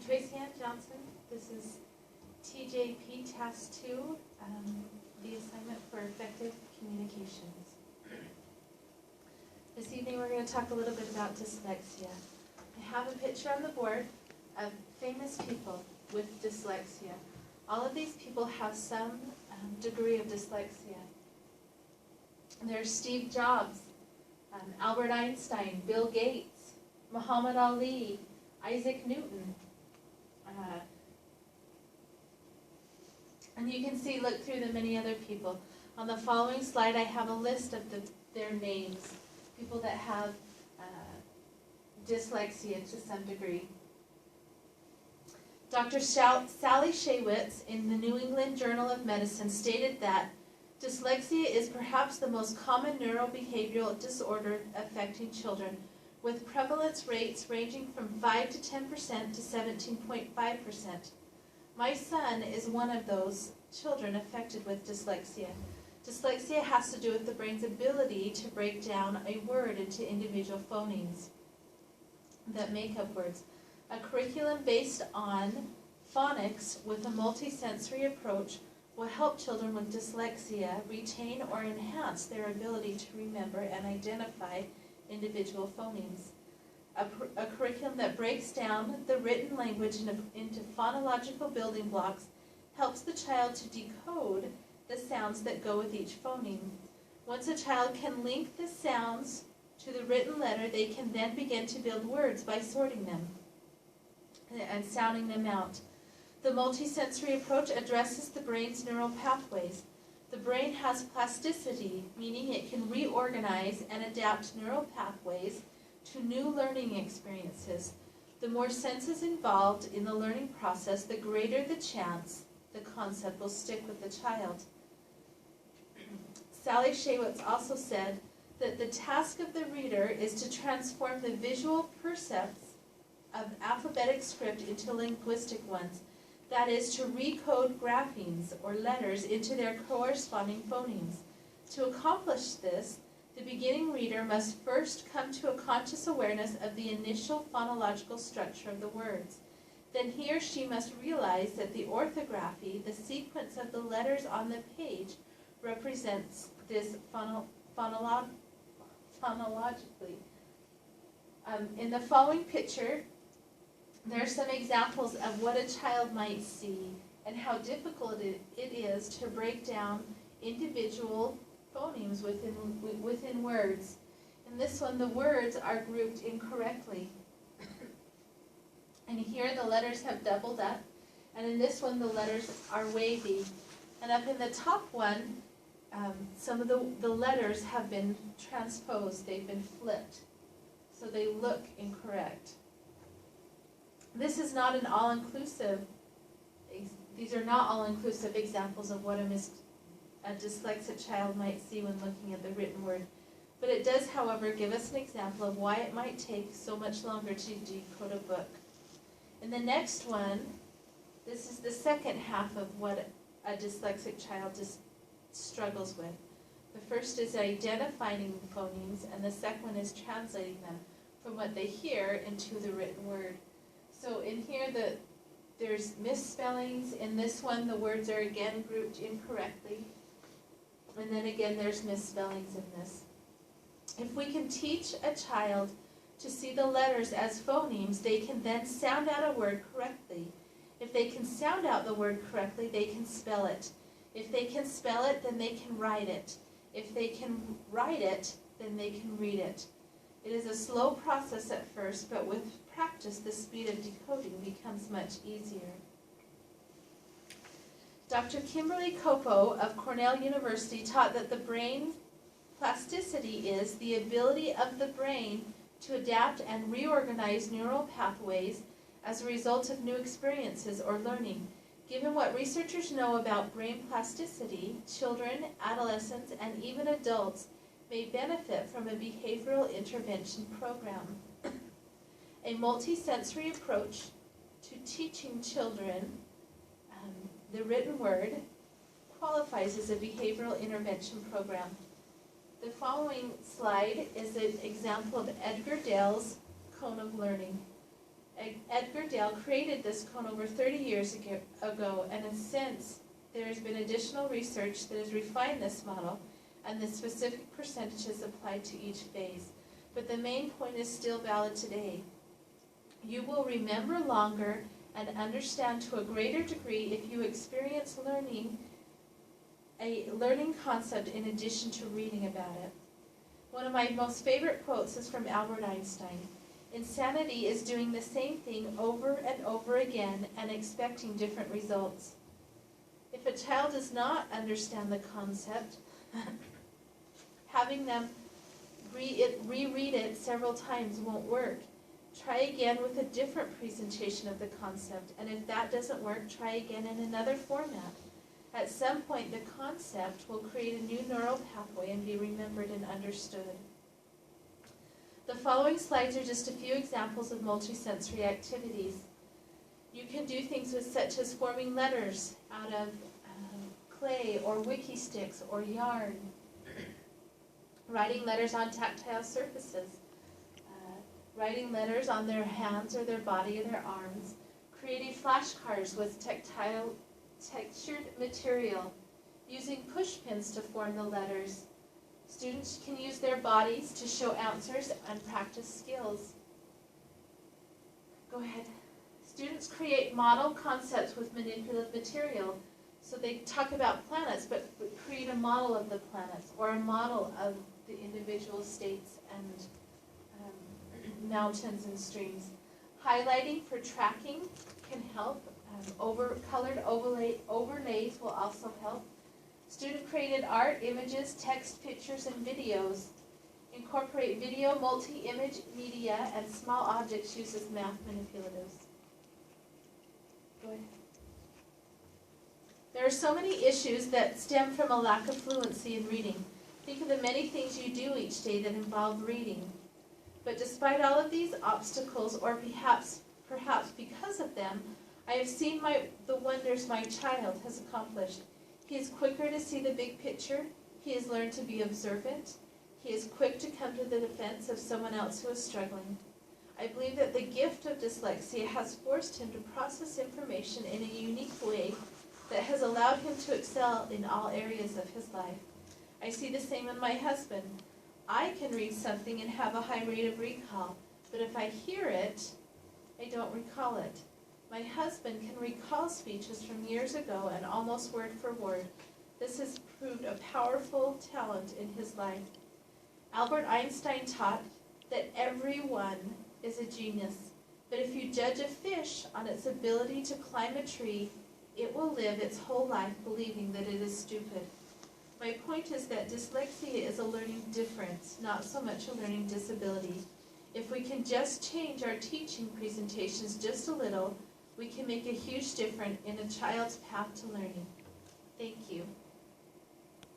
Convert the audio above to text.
Tracy-Ann Johnson. This is TJP Task 2, the assignment for effective communications. This evening we're going to talk a little bit about dyslexia. I have a picture on the board of famous people with dyslexia. All of these people have some degree of dyslexia. There's Steve Jobs, Albert Einstein, Bill Gates, Muhammad Ali, Isaac Newton. And you can see, look through the many other people. On the following slide, I have a list of their names, people that have dyslexia to some degree. Dr. Sally Shaywitz in the New England Journal of Medicine stated that dyslexia is perhaps the most common neurobehavioral disorder affecting children, with prevalence rates ranging from 5 to 10% to 17.5%. My son is one of those children affected with dyslexia. Dyslexia has to do with the brain's ability to break down a word into individual phonemes that make up words. A curriculum based on phonics with a multisensory approach will help children with dyslexia retain or enhance their ability to remember and identify individual phonemes. A curriculum that breaks down the written language into phonological building blocks helps the child to decode the sounds that go with each phoneme. Once a child can link the sounds to the written letter, they can then begin to build words by sorting them and sounding them out. The multisensory approach addresses the brain's neural pathways. The brain has plasticity, meaning it can reorganize and adapt neural pathways to new learning experiences. The more senses involved in the learning process, the greater the chance the concept will stick with the child. Sally Shaywitz also said that the task of the reader is to transform the visual percepts of alphabetic script into linguistic ones. That is, to recode graphemes or letters into their corresponding phonemes. To accomplish this, the beginning reader must first come to a conscious awareness of the initial phonological structure of the words. Then he or she must realize that the orthography, the sequence of the letters on the page, represents this phonologically. In the following picture, there are some examples of what a child might see and how difficult it is to break down individual phonemes within words. In this one, the words are grouped incorrectly. And here the letters have doubled up. And in this one, the letters are wavy. And up in the top one, some of the letters have been transposed. They've been flipped. So they look incorrect. This is not an all-inclusive, these are not all-inclusive examples of what a dyslexic child might see when looking at the written word. But it does, however, give us an example of why it might take so much longer to decode a book. In the next one, this is the second half of what a dyslexic child struggles with. The first is identifying phonemes, and the second one is translating them from what they hear into the written word. So in here, there's misspellings. In this one, the words are again grouped incorrectly. And then again, there's misspellings in this. If we can teach a child to see the letters as phonemes, they can then sound out a word correctly. If they can sound out the word correctly, they can spell it. If they can spell it, then they can write it. If they can write it, then they can read it. It is a slow process at first, but with practice, the speed of decoding becomes much easier. Dr. Kimberly Copo of Cornell University taught that the brain plasticity is the ability of the brain to adapt and reorganize neural pathways as a result of new experiences or learning. Given what researchers know about brain plasticity, children, adolescents, and even adults may benefit from a behavioral intervention program. A multisensory approach to teaching children the written word qualifies as a behavioral intervention program. The following slide is an example of Edgar Dale's cone of learning. Edgar Dale created this cone over 30 years ago, and since there has been additional research that has refined this model and the specific percentages applied to each phase. But the main point is still valid today. You will remember longer and understand to a greater degree if you experience a learning concept in addition to reading about it. One of my most favorite quotes is from Albert Einstein. Insanity is doing the same thing over and over again and expecting different results. If a child does not understand the concept, having them reread it several times won't work. Try again with a different presentation of the concept, and if that doesn't work, try again in another format. At some point, the concept will create a new neural pathway and be remembered and understood. The following slides are just a few examples of multisensory activities. You can do things such as forming letters out of clay or wiki sticks or yarn, writing letters on tactile surfaces, writing letters on their hands or their body or their arms, creating flashcards with textured material, using push pins to form the letters. Students can use their bodies to show answers and practice skills. Go ahead. Students create model concepts with manipulative material. So they talk about planets, but create a model of the planets or a model of the individual states and mountains and streams. Highlighting for tracking can help. Colored overlays will also help. Student-created art, images, text, pictures, and videos. Incorporate video, multi-image media, and small objects used as math manipulatives. Go ahead. There are so many issues that stem from a lack of fluency in reading. Think of the many things you do each day that involve reading. But despite all of these obstacles, or perhaps because of them, I have seen the wonders my child has accomplished. He is quicker to see the big picture. He has learned to be observant. He is quick to come to the defense of someone else who is struggling. I believe that the gift of dyslexia has forced him to process information in a unique way that has allowed him to excel in all areas of his life. I see the same in my husband. I can read something and have a high rate of recall, but if I hear it, I don't recall it. My husband can recall speeches from years ago and almost word for word. This has proved a powerful talent in his life. Albert Einstein taught that everyone is a genius, but if you judge a fish on its ability to climb a tree, it will live its whole life believing that it is stupid. My point is that dyslexia is a learning difference, not so much a learning disability. If we can just change our teaching presentations just a little, we can make a huge difference in a child's path to learning. Thank you.